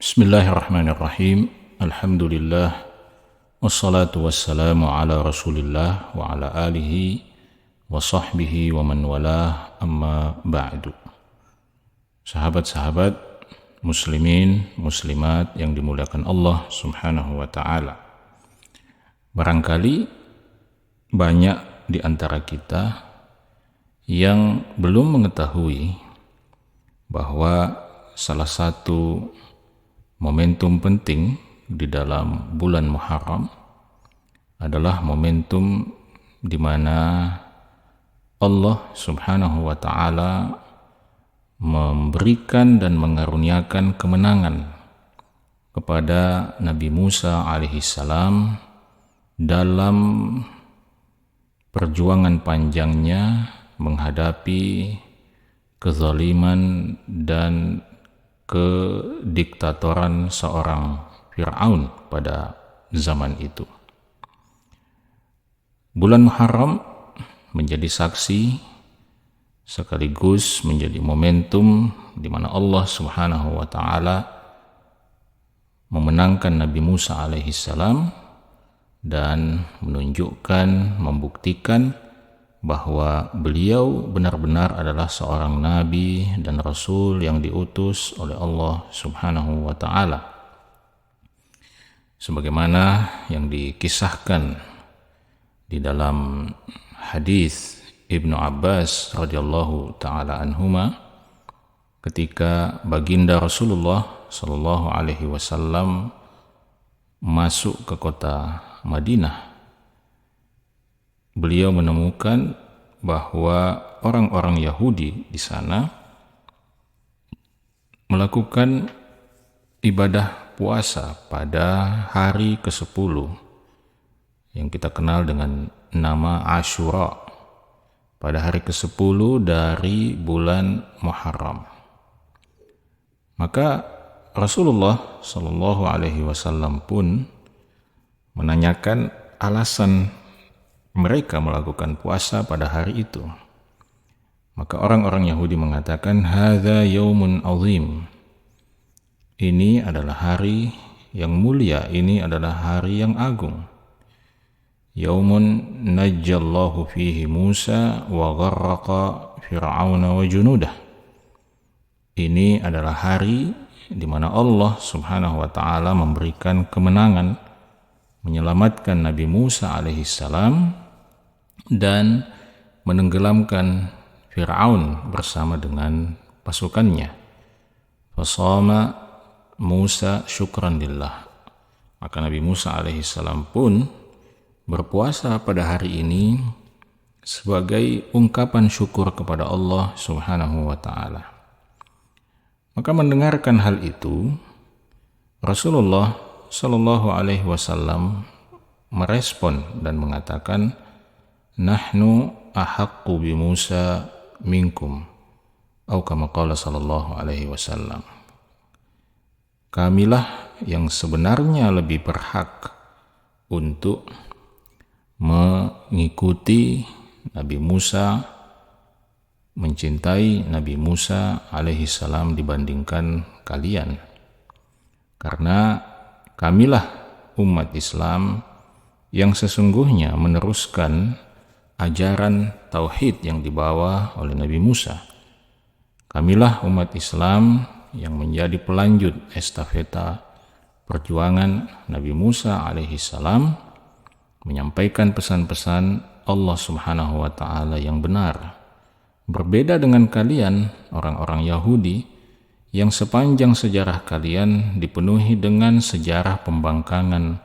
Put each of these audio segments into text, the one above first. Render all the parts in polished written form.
Bismillahirrahmanirrahim. Alhamdulillah. Wassalatu wassalamu ala rasulillah wa ala alihi wa sahbihi wa man walah, amma ba'du. Sahabat-sahabat muslimin, muslimat yang dimuliakan Allah subhanahu wa ta'ala. Barangkali banyak di antara kita yang belum mengetahui bahwa salah satu momentum penting di dalam bulan Muharram adalah momentum di mana Allah subhanahu wa ta'ala memberikan dan mengaruniakan kemenangan kepada Nabi Musa alaihissalam dalam perjuangan panjangnya menghadapi kezaliman dan kediktatoran seorang Fir'aun pada zaman itu. Bulan Muharram menjadi saksi sekaligus menjadi momentum di mana Allah subhanahu wa ta'ala memenangkan Nabi Musa alaihissalam dan menunjukkan, membuktikan bahwa beliau benar-benar adalah seorang nabi dan rasul yang diutus oleh Allah subhanahu wa ta'ala, sebagaimana yang dikisahkan di dalam hadis Ibnu Abbas radhiyallahu ta'ala anhuma ketika baginda Rasulullah sallallahu alaihi wasallam masuk ke kota Madinah. Beliau menemukan bahwa orang-orang Yahudi di sana melakukan ibadah puasa pada hari ke-10 yang kita kenal dengan nama Ashura, pada hari ke-10 dari bulan Muharram. Maka Rasulullah Shallallahu Alaihi Wasallam pun menanyakan alasan mereka melakukan puasa pada hari itu. Maka orang-orang Yahudi mengatakan, hadza yaumun azim. Ini adalah hari yang mulia, ini adalah hari yang agung. Yaumun najjallahu fihi Musa wa gharraqa Fir'auna wa junudah. Ini adalah hari di mana Allah subhanahu wa ta'ala memberikan kemenangan, menyelamatkan Nabi Musa alaihissalam dan menenggelamkan Fir'aun bersama dengan pasukannya. Fasama Musa syukran lillah. Maka Nabi Musa alaihissalam pun berpuasa pada hari ini sebagai ungkapan syukur kepada Allah subhanahu wa ta'ala. Maka mendengarkan hal itu, Rasulullah sallallahu alaihi wasallam merespon dan mengatakan, nahnu ahaqqu bi Musa minkum, atau kama qala sallallahu alaihi wasallam. Kamilah yang sebenarnya lebih berhak untuk mengikuti Nabi Musa, mencintai Nabi Musa alaihi salam dibandingkan kalian. Karena kamilah umat Islam yang sesungguhnya meneruskan ajaran tauhid yang dibawa oleh Nabi Musa. Kamilah umat Islam yang menjadi pelanjut estafeta perjuangan Nabi Musa alaihi salam menyampaikan pesan-pesan Allah subhanahu wa ta'ala yang benar. Berbeda dengan kalian, orang-orang Yahudi, yang sepanjang sejarah kalian dipenuhi dengan sejarah pembangkangan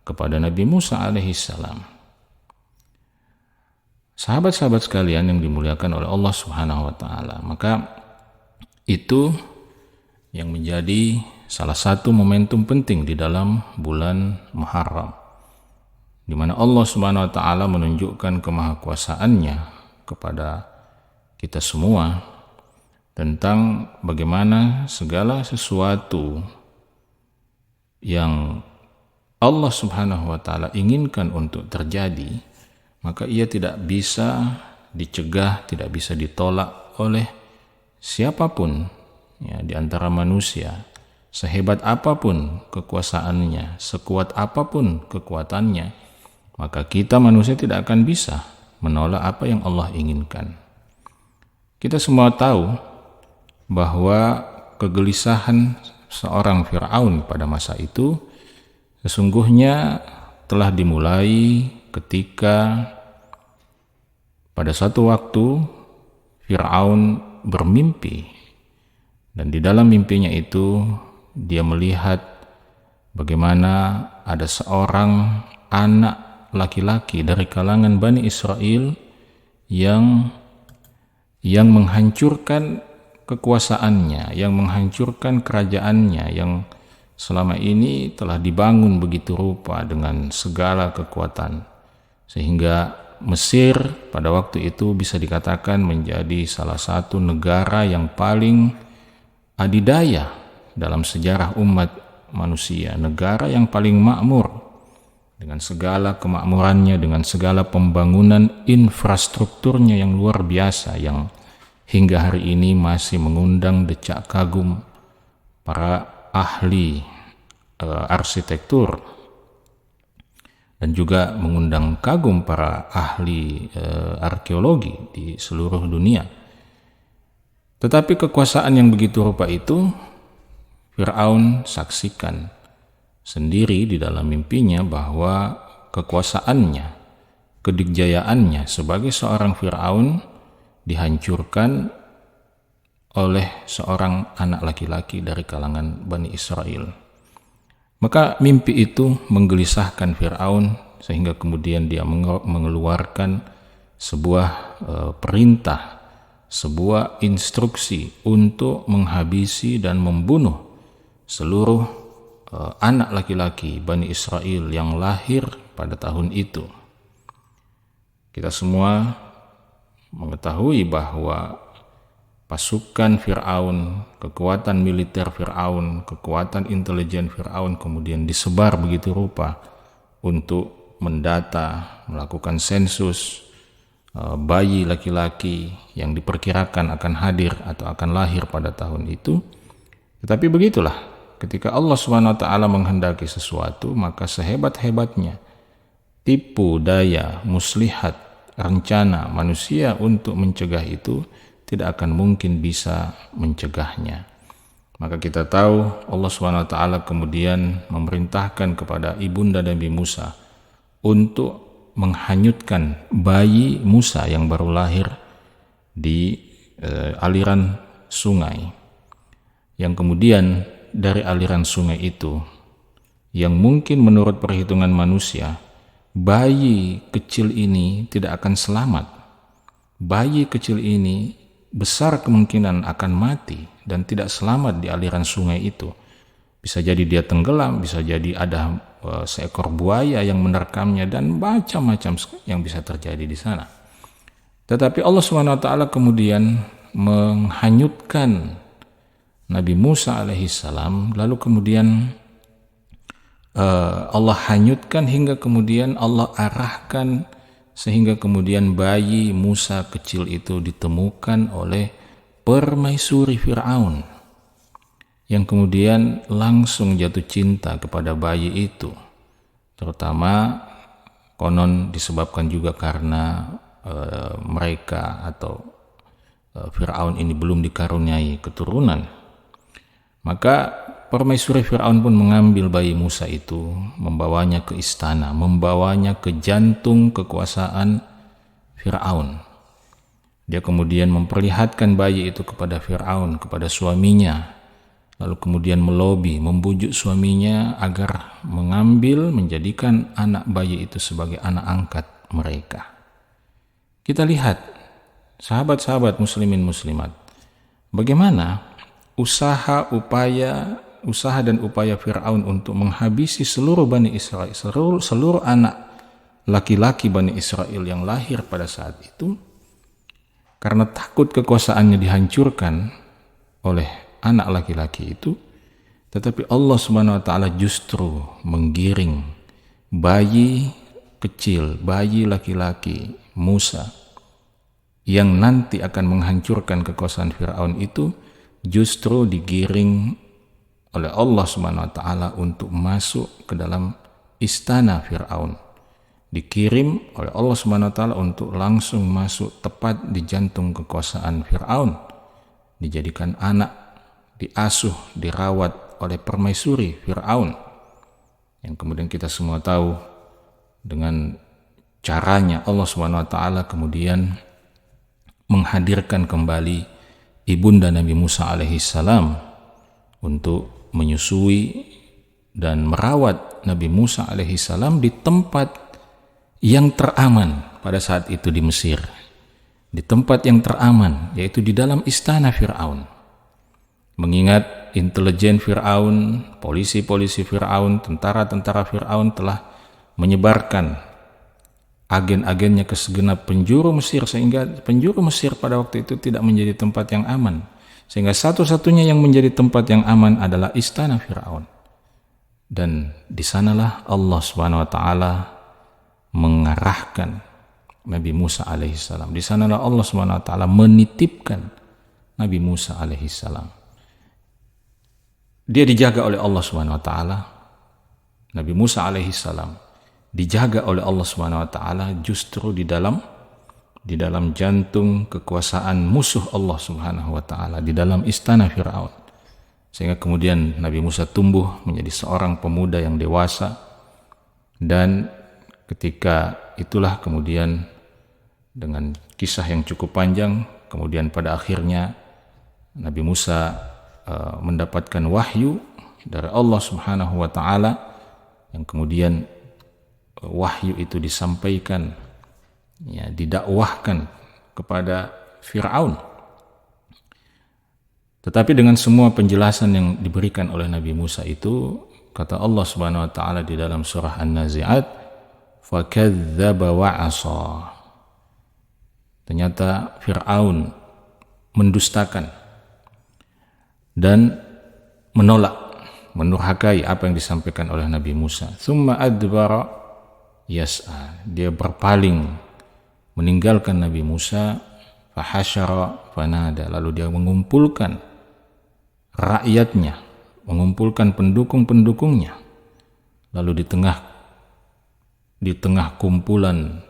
kepada Nabi Musa alaihi salam. Sahabat-sahabat sekalian yang dimuliakan oleh Allah subhanahu wa ta'ala, maka itu yang menjadi salah satu momentum penting di dalam bulan Muharram, di mana Allah subhanahu wa ta'ala menunjukkan kemahakuasaannya kepada kita semua tentang bagaimana segala sesuatu yang Allah subhanahu wa ta'ala inginkan untuk terjadi, maka ia tidak bisa dicegah, tidak bisa ditolak oleh siapapun ya, di antara manusia, sehebat apapun kekuasaannya, sekuat apapun kekuatannya, maka kita manusia tidak akan bisa menolak apa yang Allah inginkan. Kita semua tahu bahwa kegelisahan seorang Fir'aun pada masa itu sesungguhnya telah dimulai ketika pada suatu waktu Fir'aun bermimpi, dan di dalam mimpinya itu dia melihat bagaimana ada seorang anak laki-laki dari kalangan Bani Israel yang menghancurkan kekuasaannya, yang menghancurkan kerajaannya yang selama ini telah dibangun begitu rupa dengan segala kekuatan, sehingga Mesir pada waktu itu bisa dikatakan menjadi salah satu negara yang paling adidaya dalam sejarah umat manusia, negara yang paling makmur dengan segala kemakmurannya, dengan segala pembangunan infrastrukturnya yang luar biasa, yang hingga hari ini masih mengundang decak kagum para ahli arsitektur dan juga mengundang kagum para ahli arkeologi di seluruh dunia. Tetapi kekuasaan yang begitu rupa itu Fir'aun saksikan sendiri di dalam mimpinya, bahwa kekuasaannya, kedikjayaannya sebagai seorang Fir'aun dihancurkan oleh seorang anak laki-laki dari kalangan Bani Israel. Maka mimpi itu menggelisahkan Fir'aun sehingga kemudian dia mengeluarkan sebuah perintah, sebuah instruksi untuk menghabisi dan membunuh seluruh anak laki-laki Bani Israel yang lahir pada tahun itu. Kita semua mengetahui bahwa pasukan Fir'aun, kekuatan militer Fir'aun, kekuatan intelijen Fir'aun kemudian disebar begitu rupa untuk mendata, melakukan sensus bayi laki-laki yang diperkirakan akan hadir atau akan lahir pada tahun itu. Tetapi begitulah, ketika Allah SWT menghendaki sesuatu, maka sehebat-hebatnya tipu daya, muslihat, rencana manusia untuk mencegah itu tidak akan mungkin bisa mencegahnya. Maka kita tahu Allah SWT kemudian memerintahkan kepada ibunda Nabi Musa untuk menghanyutkan bayi Musa yang baru lahir di aliran sungai, yang kemudian dari aliran sungai itu, yang mungkin menurut perhitungan manusia bayi kecil ini tidak akan selamat. Bayi kecil ini besar kemungkinan akan mati dan tidak selamat di aliran sungai itu. Bisa jadi dia tenggelam, bisa jadi ada seekor buaya yang menerkamnya, dan macam-macam yang bisa terjadi di sana. Tetapi Allah SWT kemudian menghanyutkan Nabi Musa alaihissalam, lalu kemudian Allah hanyutkan hingga kemudian Allah arahkan sehingga kemudian bayi Musa kecil itu ditemukan oleh permaisuri Fir'aun, yang kemudian langsung jatuh cinta kepada bayi itu, terutama konon disebabkan juga karena mereka atau Fir'aun ini belum dikaruniai keturunan. Maka permaisuri Fir'aun pun mengambil bayi Musa itu, membawanya ke istana, membawanya ke jantung kekuasaan Fir'aun. Dia kemudian memperlihatkan bayi itu kepada Fir'aun, kepada suaminya, lalu kemudian melobi, membujuk suaminya agar menjadikan anak bayi itu sebagai anak angkat mereka. Kita lihat, sahabat-sahabat muslimin muslimat, bagaimana usaha dan upaya Fir'aun untuk menghabisi seluruh Bani Israel, seluruh anak laki-laki Bani Israel yang lahir pada saat itu, karena takut kekuasaannya dihancurkan oleh anak laki-laki itu. Tetapi Allah SWT justru menggiring bayi kecil, bayi laki-laki Musa yang nanti akan menghancurkan kekuasaan Fir'aun itu, justru digiring oleh Allah Subhanahu wa taala untuk masuk ke dalam istana Firaun. Dikirim oleh Allah Subhanahu wa taala untuk langsung masuk tepat di jantung kekuasaan Firaun. Dijadikan anak, diasuh, dirawat oleh permaisuri Firaun. Yang kemudian kita semua tahu dengan caranya Allah Subhanahu wa taala kemudian menghadirkan kembali ibunda Nabi Musa alaihissalam untuk menyusui dan merawat Nabi Musa alaihissalam di tempat yang teraman pada saat itu di Mesir. Di tempat yang teraman, yaitu di dalam istana Firaun. Mengingat intelijen Firaun, polisi-polisi Firaun, tentara-tentara Firaun telah menyebarkan agen-agennya ke segenap penjuru Mesir, sehingga penjuru Mesir pada waktu itu tidak menjadi tempat yang aman. Sehingga satu-satunya yang menjadi tempat yang aman adalah istana Firaun. Dan di sanalah Allah Subhanahu wa taala mengarahkan Nabi Musa alaihissalam. Di sanalah Allah Subhanahu wa taala menitipkan Nabi Musa alaihissalam. Dia dijaga oleh Allah Subhanahu wa taala. Nabi Musa alaihissalam dijaga oleh Allah Subhanahu wa taala justru di dalam jantung kekuasaan musuh Allah Subhanahu wa taala, di dalam istana Firaun. Sehingga kemudian Nabi Musa tumbuh menjadi seorang pemuda yang dewasa, dan ketika itulah kemudian dengan kisah yang cukup panjang, kemudian pada akhirnya Nabi Musa mendapatkan wahyu dari Allah Subhanahu wa taala, yang kemudian wahyu itu disampaikan, ya, didakwahkan kepada Firaun. Tetapi dengan semua penjelasan yang diberikan oleh Nabi Musa itu, kata Allah Subhanahu wa taala di dalam surah An-Nazi'at, fakadzdzaba wa 'asa. Ternyata Firaun mendustakan dan menolak, menurhakai apa yang disampaikan oleh Nabi Musa. Tsumma adbara yas'a. Dia berpaling meninggalkan Nabi Musa, fahasyara fanada. Lalu dia mengumpulkan rakyatnya, mengumpulkan pendukung-pendukungnya. Lalu di tengah kumpulan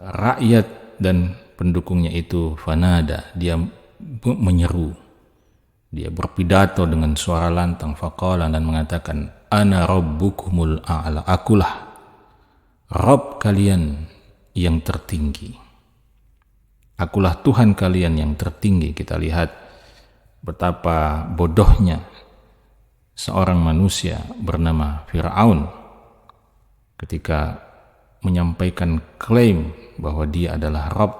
rakyat dan pendukungnya itu, fanada, dia menyeru, dia berpidato dengan suara lantang, faqala, dan mengatakan, ana rabbukumul a'la, akulah Rabb kalian yang tertinggi, akulah Tuhan kalian yang tertinggi. Kita lihat betapa bodohnya seorang manusia bernama Firaun ketika menyampaikan klaim bahwa dia adalah Rabb,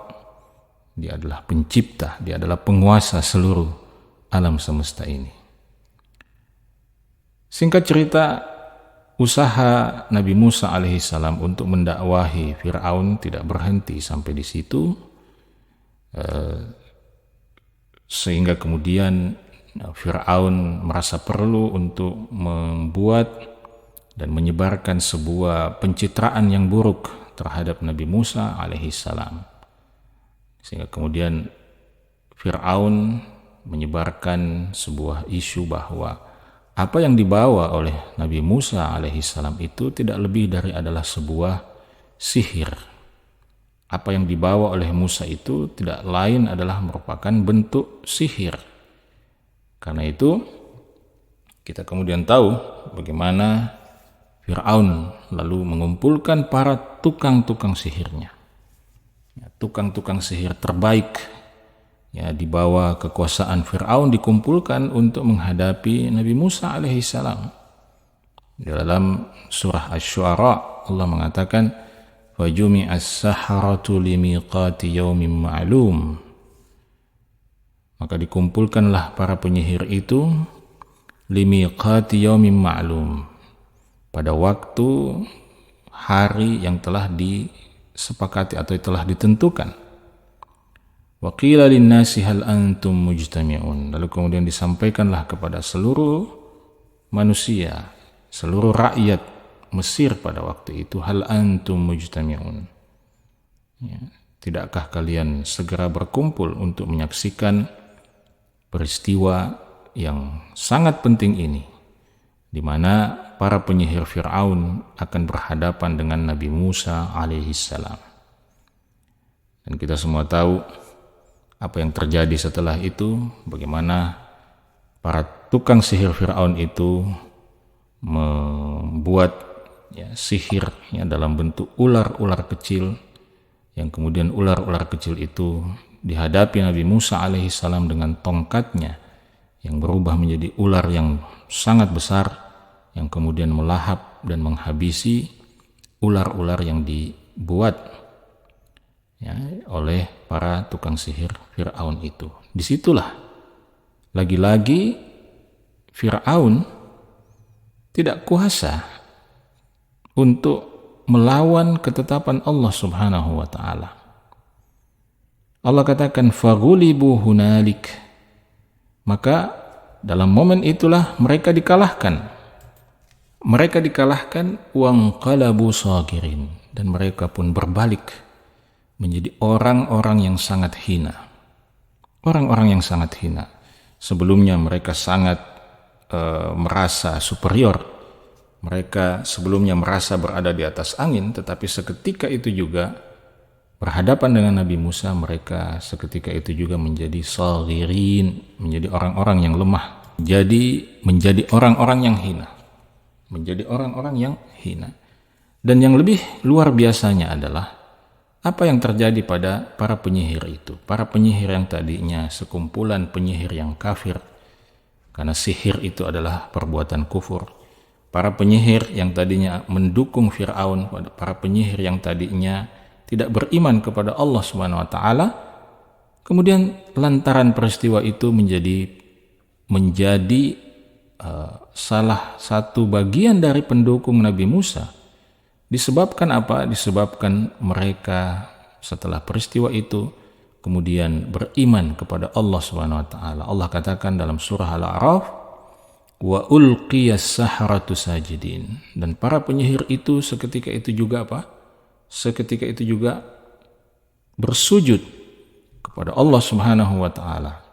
dia adalah pencipta, dia adalah penguasa seluruh alam semesta ini. Singkat cerita, usaha Nabi Musa alaihissalam untuk mendakwahi Firaun tidak berhenti sampai di situ, sehingga kemudian Firaun merasa perlu untuk membuat dan menyebarkan sebuah pencitraan yang buruk terhadap Nabi Musa alaihissalam. Sehingga kemudian Firaun menyebarkan sebuah isu bahwa apa yang dibawa oleh Nabi Musa alaihissalam itu tidak lebih dari adalah sebuah sihir. Apa yang dibawa oleh Musa itu tidak lain adalah merupakan bentuk sihir. Karena itu kita kemudian tahu bagaimana Firaun lalu mengumpulkan para tukang-tukang sihirnya, ya, tukang-tukang sihir terbaik, ya, di bawah kekuasaan Firaun dikumpulkan untuk menghadapi Nabi Musa alaihissalam. Di dalam surah Asy-Syu'ara Allah mengatakan, fajumi'as saharatu limiqati yaumin ma'lum. Maka dikumpulkanlah para penyihir itu limiqati yaumin ma'lum, pada waktu hari yang telah disepakati atau telah ditentukan. Wa qila linnasi hal antum mujtami'un. Lalu kemudian disampaikanlah kepada seluruh manusia, seluruh rakyat Mesir pada waktu itu, hal antum mujtami'un. Ya, tidakkah kalian segera berkumpul untuk menyaksikan peristiwa yang sangat penting ini, di mana para penyihir Fir'aun akan berhadapan dengan Nabi Musa alaihissalam. Dan kita semua tahu apa yang terjadi setelah itu, bagaimana para tukang sihir Fir'aun itu membuat sihir dalam bentuk ular-ular kecil, yang kemudian ular-ular kecil itu dihadapi Nabi Musa alaihissalam dengan tongkatnya yang berubah menjadi ular yang sangat besar, yang kemudian melahap dan menghabisi ular-ular yang dibuat oleh para tukang sihir Fir'aun itu. Disitulah lagi-lagi Fir'aun tidak kuasa untuk melawan ketetapan Allah Subhanahu wa ta'ala. Allah katakan faghulibu hunalik, maka dalam momen itulah mereka dikalahkan. Mereka dikalahkan wanqalabu sagirin, dan mereka pun berbalik menjadi orang-orang yang sangat hina. Orang-orang yang sangat hina. Sebelumnya mereka sangat merasa superior. Mereka sebelumnya merasa berada di atas angin, tetapi seketika itu juga berhadapan dengan Nabi Musa, mereka seketika itu juga menjadi sagirin, menjadi orang-orang yang lemah, menjadi orang-orang yang hina. Menjadi orang-orang yang hina. Dan yang lebih luar biasanya adalah apa yang terjadi pada para penyihir itu. Para penyihir yang tadinya sekumpulan penyihir yang kafir, karena sihir itu adalah perbuatan kufur. Para penyihir yang tadinya mendukung Fir'aun, para penyihir yang tadinya tidak beriman kepada Allah Subhanahu wa ta'ala, kemudian lantaran peristiwa itu menjadi salah satu bagian dari pendukung Nabi Musa. Disebabkan apa? Disebabkan mereka setelah peristiwa itu kemudian beriman kepada Allah Subhanahu wa ta'ala. Allah katakan dalam surah Al-A'raf, wa ulqiyas saharatu sajidin, dan para penyihir itu seketika itu juga bersujud kepada Allah Subhanahu wa ta'ala.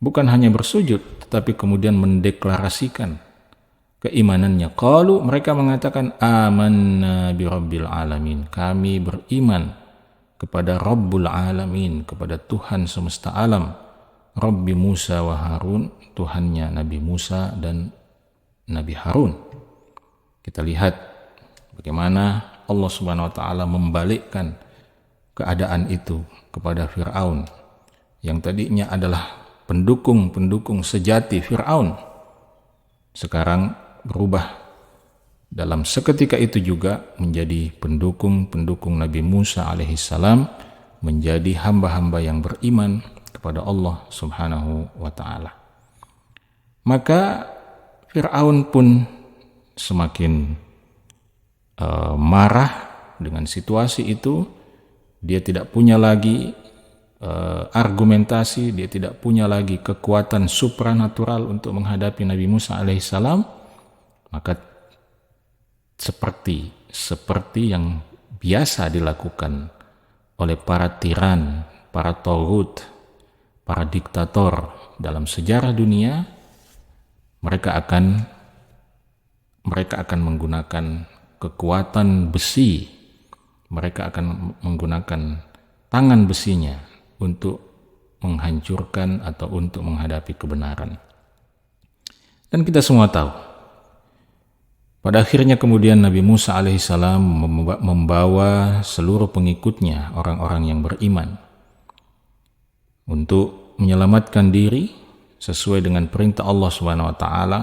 Bukan hanya bersujud, tetapi kemudian mendeklarasikan keimanannya. Qalu, mereka mengatakan amanna bi rabbil alamin, kami beriman kepada Rabbul alamin, kepada Tuhan semesta alam, Rabbi Musa wa Harun, Tuhannya Nabi Musa dan Nabi Harun. Kita lihat bagaimana Allah Subhanahu wa ta'ala membalikkan keadaan itu kepada Fir'aun yang tadinya adalah pendukung sejati Fir'aun, sekarang berubah dalam seketika itu juga menjadi pendukung Nabi Musa alaihissalam, menjadi hamba-hamba yang beriman kepada Allah Subhanahu wa ta'ala. Maka Fir'aun pun semakin marah dengan situasi itu. Dia tidak punya lagi argumentasi, dia tidak punya lagi kekuatan supranatural untuk menghadapi Nabi Musa alaihissalam. Maka seperti yang biasa dilakukan oleh para tiran, para taghut, para diktator dalam sejarah dunia, mereka akan menggunakan kekuatan besi. Mereka akan menggunakan tangan besinya untuk menghancurkan atau untuk menghadapi kebenaran. Dan kita semua tahu, pada akhirnya kemudian Nabi Musa alaihissalam membawa seluruh pengikutnya, orang-orang yang beriman, untuk menyelamatkan diri sesuai dengan perintah Allah Subhanahu wa ta'ala.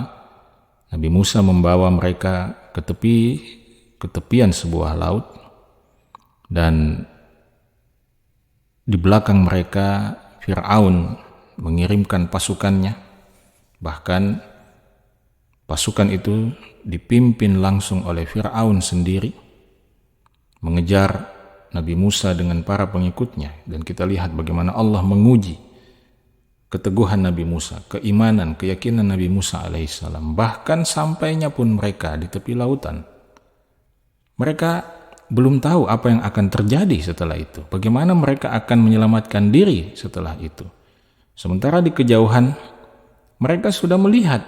Nabi Musa membawa mereka ke tepian sebuah laut, dan di belakang mereka Fir'aun mengirimkan pasukannya. Bahkan pasukan itu dipimpin langsung oleh Fir'aun sendiri mengejar Nabi Musa dengan para pengikutnya. Dan kita lihat bagaimana Allah menguji keteguhan Nabi Musa, keimanan, keyakinan Nabi Musa alaihissalam. Bahkan sampainya pun mereka di tepi lautan, mereka belum tahu apa yang akan terjadi setelah itu, bagaimana mereka akan menyelamatkan diri setelah itu. Sementara di kejauhan mereka sudah melihat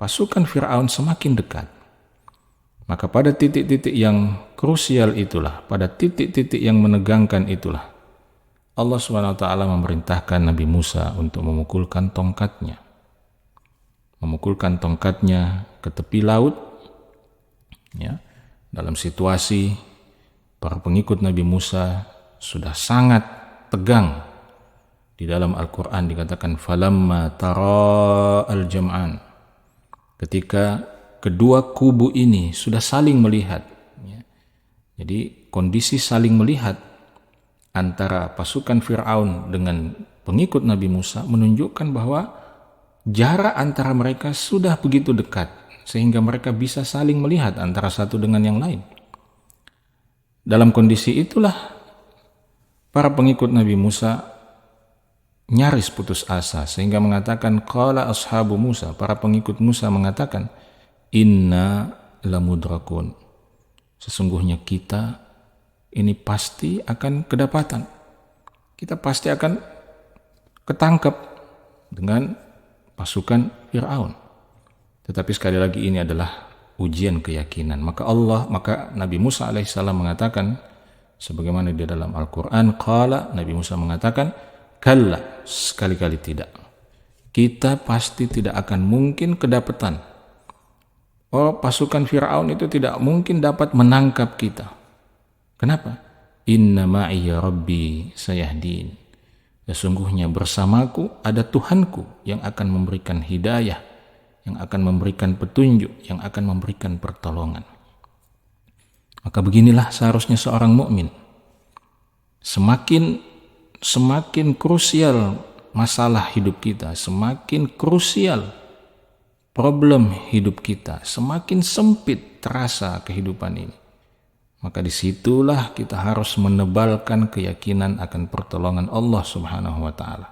pasukan Fir'aun semakin dekat. Maka pada titik-titik yang krusial itulah, pada titik-titik yang menegangkan itulah, Allah SWT memerintahkan Nabi Musa untuk memukulkan tongkatnya. Memukulkan tongkatnya ke tepi laut, ya, dalam situasi para pengikut Nabi Musa sudah sangat tegang. Di dalam Al-Quran dikatakan falamma tara al-jam'an, ketika kedua kubu ini sudah saling melihat, ya. Jadi kondisi saling melihat antara pasukan Fir'aun dengan pengikut Nabi Musa menunjukkan bahwa jarak antara mereka sudah begitu dekat sehingga mereka bisa saling melihat antara satu dengan yang lain. Dalam kondisi itulah para pengikut Nabi Musa nyaris putus asa sehingga mengatakan qala ashabu Musa, para pengikut Musa mengatakan inna lamudrakun, sesungguhnya kita ini pasti akan kedapatan, kita pasti akan ketangkep dengan pasukan Fir'aun. Tetapi sekali lagi ini adalah ujian keyakinan. Maka Nabi Musa alaihissalam mengatakan sebagaimana di dalam Al-Quran, qala, Nabi Musa mengatakan kalla, sekali-kali tidak, kita pasti tidak akan mungkin kedapatan. Pasukan Fir'aun itu tidak mungkin dapat menangkap kita. Kenapa? Inna ma'iya rabbi sayahdin, sesungguhnya bersamaku ada Tuhanku yang akan memberikan hidayah, yang akan memberikan petunjuk, yang akan memberikan pertolongan. Maka beginilah seharusnya seorang mukmin. Semakin krusial masalah hidup kita, semakin krusial problem hidup kita, semakin sempit terasa kehidupan ini, maka disitulah kita harus menebalkan keyakinan akan pertolongan Allah Subhanahu wa Ta'ala.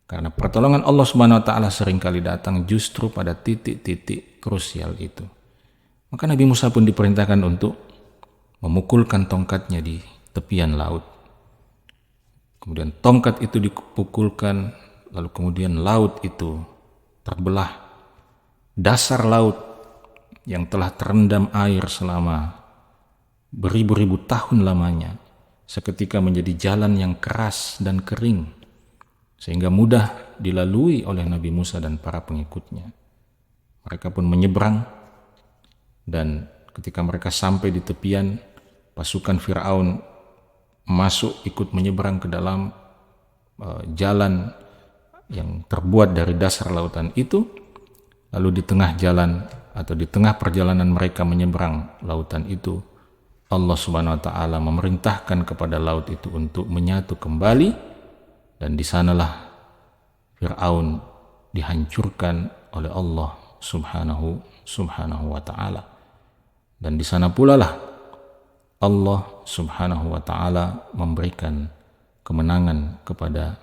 Karena pertolongan Allah Subhanahu wa Ta'ala seringkali datang justru pada titik-titik krusial itu. Maka Nabi Musa pun diperintahkan untuk memukulkan tongkatnya di tepian laut. Kemudian tongkat itu dipukulkan, lalu kemudian laut itu terbelah. Dasar laut yang telah terendam air selama beribu-ribu tahun lamanya seketika menjadi jalan yang keras dan kering sehingga mudah dilalui oleh Nabi Musa dan para pengikutnya. Mereka pun menyeberang, dan ketika mereka sampai di tepian, pasukan Fir'aun masuk ikut menyeberang ke dalam jalan yang terbuat dari dasar lautan itu. Lalu di tengah jalan atau di tengah perjalanan mereka menyeberang lautan itu, Allah Subhanahu wa Ta'ala memerintahkan kepada laut itu untuk menyatu kembali, dan di sanalah Fir'aun dihancurkan oleh Allah Subhanahu wa Ta'ala. Dan di sana pula lah Allah Subhanahu wa Ta'ala memberikan kemenangan kepada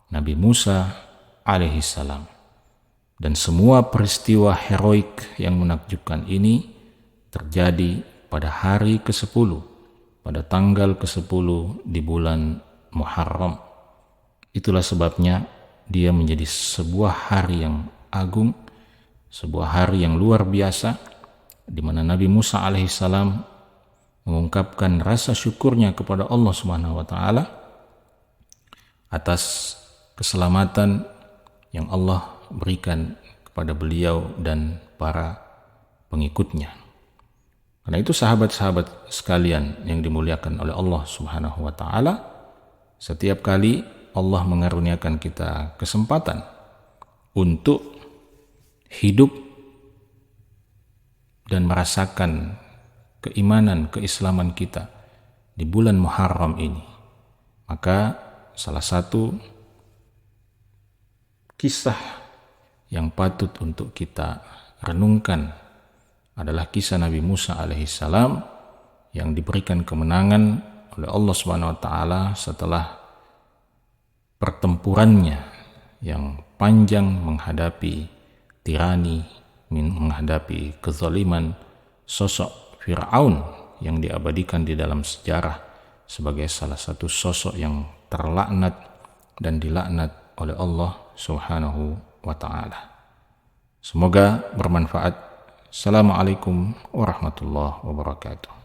Nabi Musa alaihissalam. Dan semua peristiwa heroik yang menakjubkan ini terjadi pada hari ke-10, pada tanggal ke-10 di bulan Muharram. Itulah sebabnya dia menjadi sebuah hari yang agung, sebuah hari yang luar biasa, di mana Nabi Musa alaihissalam mengungkapkan rasa syukurnya kepada Allah Subhanahu wa Ta'ala atas keselamatan yang Allah berikan kepada beliau dan para pengikutnya. Karena itu sahabat-sahabat sekalian yang dimuliakan oleh Allah Subhanahu wa Ta'ala, setiap kali Allah mengaruniakan kita kesempatan untuk hidup dan merasakan keimanan, keislaman kita di bulan Muharram ini, maka salah satu kisah yang patut untuk kita renungkan adalah kisah Nabi Musa alaihissalam yang diberikan kemenangan oleh Allah Subhanahu wa Ta'ala setelah pertempurannya yang panjang menghadapi tirani, menghadapi kezaliman sosok Fir'aun yang diabadikan di dalam sejarah sebagai salah satu sosok yang terlaknat dan dilaknat oleh Allah Subhanahu wa ta'ala. Semoga bermanfaat. Assalamualaikum warahmatullahi wabarakatuh.